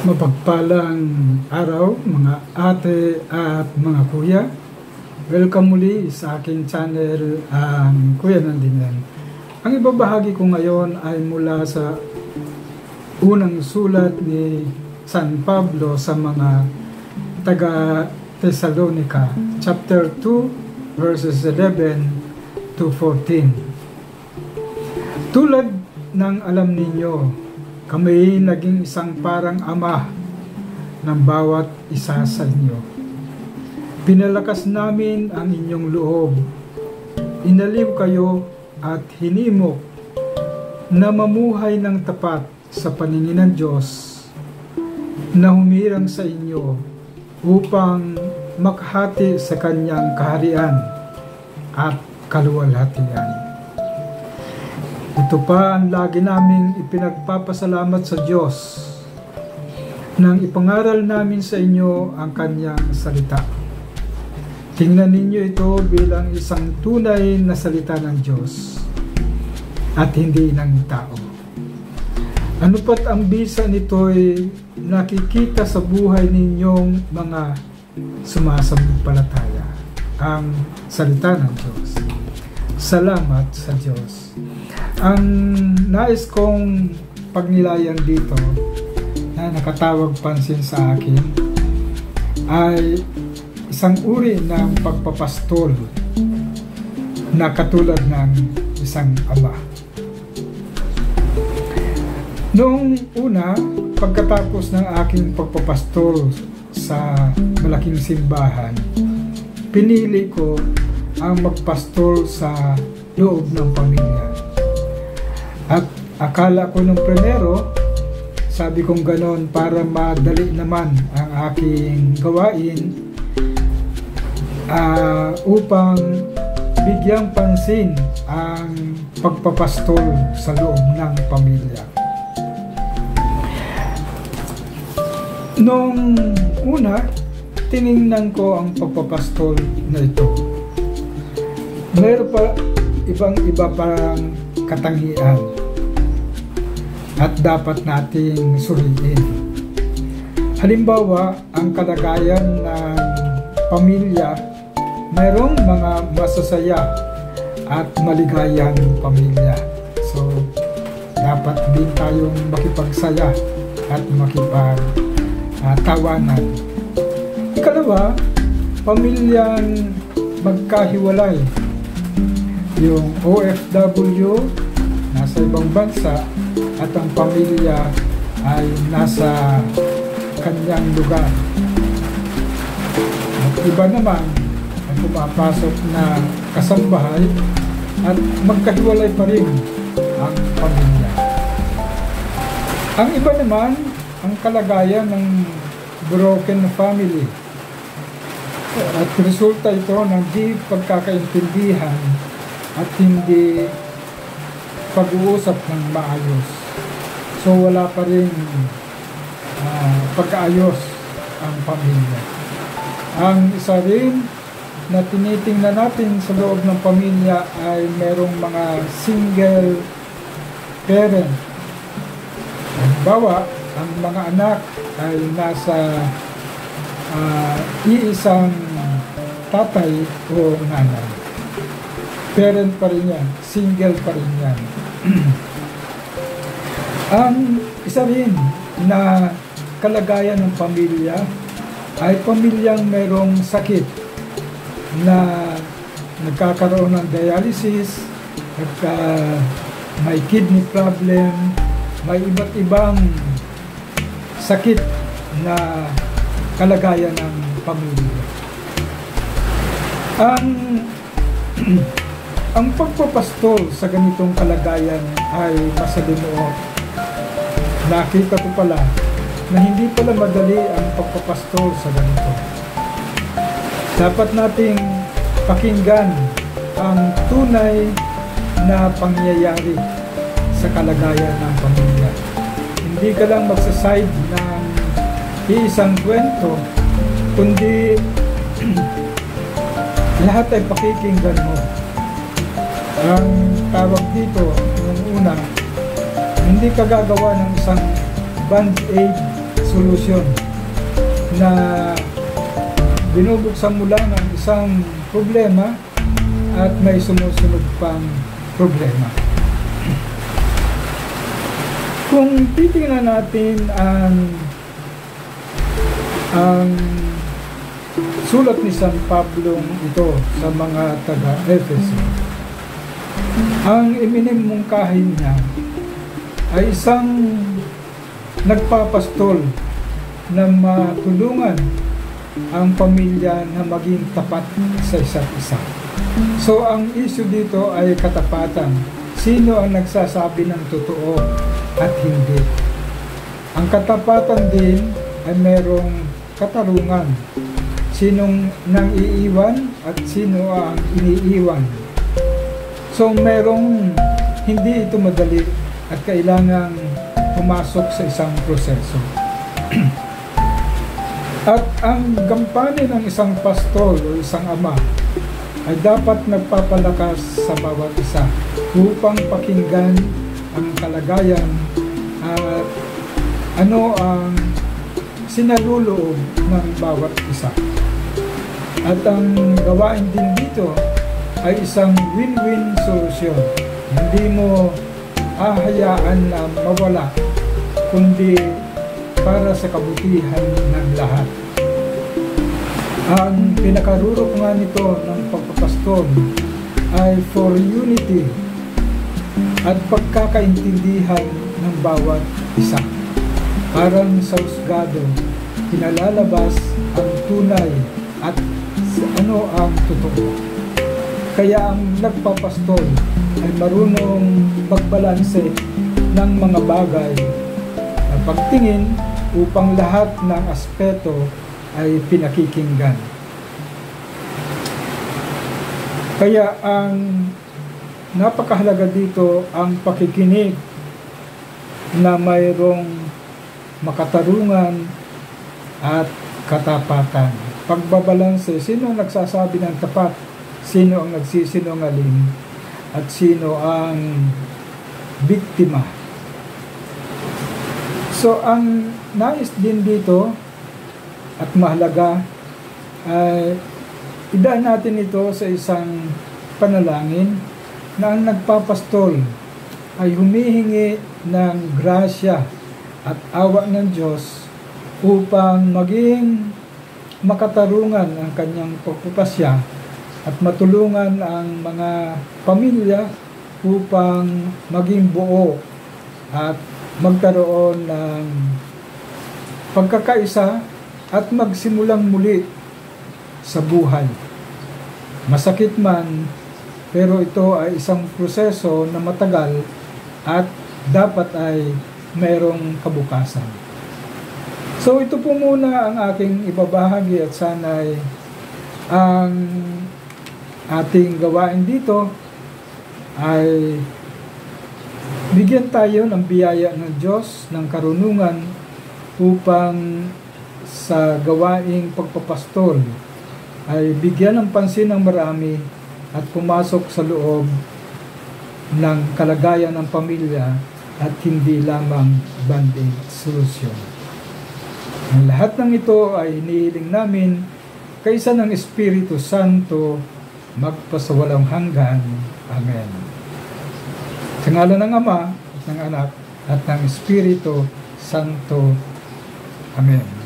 Mapagpalang araw mga ate at mga kuya. Welcome muli sa aking channel, ang Kuya Nandinen. Ang ibabahagi ko ngayon ay mula sa unang sulat ni San Pablo sa mga taga Thessalonica, chapter 2 verses 11 to 14. Tulad ng alam ninyo, kami naging isang parang ama ng bawat isa sa inyo. Pinalakas namin ang inyong loob. Inaliw kayo at hinimok na mamuhay ng tapat sa paningin ng Diyos na humirang sa inyo upang makhati sa kanyang kaharian at kaluwalhatian. Ito pa ang lagi naming ipinagpapasalamat sa Diyos nang ipangaral namin sa inyo ang kanyang salita. Tingnan ninyo ito bilang isang tunay na salita ng Diyos at hindi ng tao. Ano pat ang bisa nito'y nakikita sa buhay ninyong mga sumasampalataya, ang salita ng Diyos. Salamat sa Diyos. Ang nais kong pagnilayan dito na nakatawag pansin sa akin ay isang uri ng pagpapastol na katulad ng isang ama. Noong una, pagkatapos ng aking pagpapastol sa malaking simbahan, pinili ko ang magpastol sa loob ng pamilya. At akala ko nung primero, sabi kong ganon para madali naman ang aking gawain upang bigyang pansin ang pagpapastol sa loob ng pamilya. Nung una, tiningnan ko ang pagpapastol na ito. Mayroon pa ibang-iba parang katangian at dapat nating suriin. Halimbawa, ang kalagayan ng pamilya, mayroong mga masasaya at maligayang pamilya. So, dapat din tayong makipagsaya at makipagtawanan. Ikalawa, pamilyang magkahiwalay. Yung OFW nasa ibang bansa at ang pamilya ay nasa kanyang lugar. At iba naman ay pumapasok na kasambahay at magkahiwalay pa rin ang pamilya. Ang iba naman, ang kalagayan ng broken family. At resulta ito ng di pagkakaintindihan at hindi pag-uusap ng maayos. So wala pa rin pagkaayos ang pamilya. Ang isa rin na tinitingnan natin sa loob ng pamilya ay merong mga single parent. Halimbawa, ang mga anak ay nasa iisang tatay o nanay. Parent pa rin yan, single pa rin yan. Ang isa rin na kalagayan ng pamilya ay pamilyang mayroong sakit na nagkakaroon ng dialysis, may kidney problem, may iba't ibang sakit na kalagayan ng pamilya. Ang pagpapastol sa ganitong kalagayan ay masalimuot. Nakita ko pala na hindi pala madali ang pagpapastol sa ganito. Dapat nating pakinggan ang tunay na pangyayari sa kalagayan ng pamilya. Hindi ka lang magsaside ng iisang kwento, kundi lahat ay pakikinggan mo. Ang tawag dito, yung una, hindi ka gagawa ng isang band-aid solusyon na binubuksan mo lang ang isang problema at may sumusunod pang problema. Kung titingnan natin ang sulat ni San Pablo ito sa mga taga-Efeso, ang iminimungkahin niya ay isang nagpapastol na matulungan ang pamilya na maging tapat sa isa't isa. So ang issue dito ay katapatan. Sino ang nagsasabi ng totoo at hindi? Ang katapatan din ay merong katarungan. Sinong nang iiwan at sino ang iniiwan. So merong hindi ito madali at kailangang pumasok sa isang proseso. At ang gampanin ng isang pastol o isang ama ay dapat nagpapalakas sa bawat isa upang pakinggan ang kalagayan at ano ang sinaluloob ng bawat isa. At ang gawain din dito ay isang win-win solusyon. Hindi mo hahayaan na mawala, kundi para sa kabutihan ng lahat. Ang pinakarurok nga nito ng pagpapastol ay for unity at pagkakaintindihan ng bawat isa. Parang sa husgado, pinalalabas ang tunay at ano ang totoo. Kaya ang nagpapastol ay marunong magbalanse ng mga bagay na pagtingin upang lahat ng aspeto ay pinakikinggan. Kaya ang napakahalaga dito ang pakikinig na mayroong makatarungan at katapatan. Pagbabalanse, sino ang nagsasabi ng tapat, sino ang nagsisinungaling, at sino ang biktima. So ang nais din dito at mahalaga ay idaan natin ito sa isang panalangin na ang nagpapastol ay humihingi ng grasya at awa ng Diyos upang maging makatarungan ang kanyang pagpupasya at matulungan ang mga pamilya upang maging buo at magkaroon ng pagkakaisa at magsimulang muli sa buhay. Masakit man, pero ito ay isang proseso na matagal at dapat ay mayroong kabukasan. So ito po muna ang aking ibabahagi at sana'y ang ating gawain dito ay bigyan tayo ng biyaya ng Diyos, ng karunungan upang sa gawaing pagpapastol ay bigyan ng pansin ng marami at pumasok sa loob ng kalagayan ng pamilya at hindi lamang band-aid solusyon. Ang lahat ng ito ay hinihiling namin kaisa ng Espiritu Santo magpasawalang hanggan. Amen. Sa ngalan ng Ama at ng Anak at ng Espiritu Santo. Amen.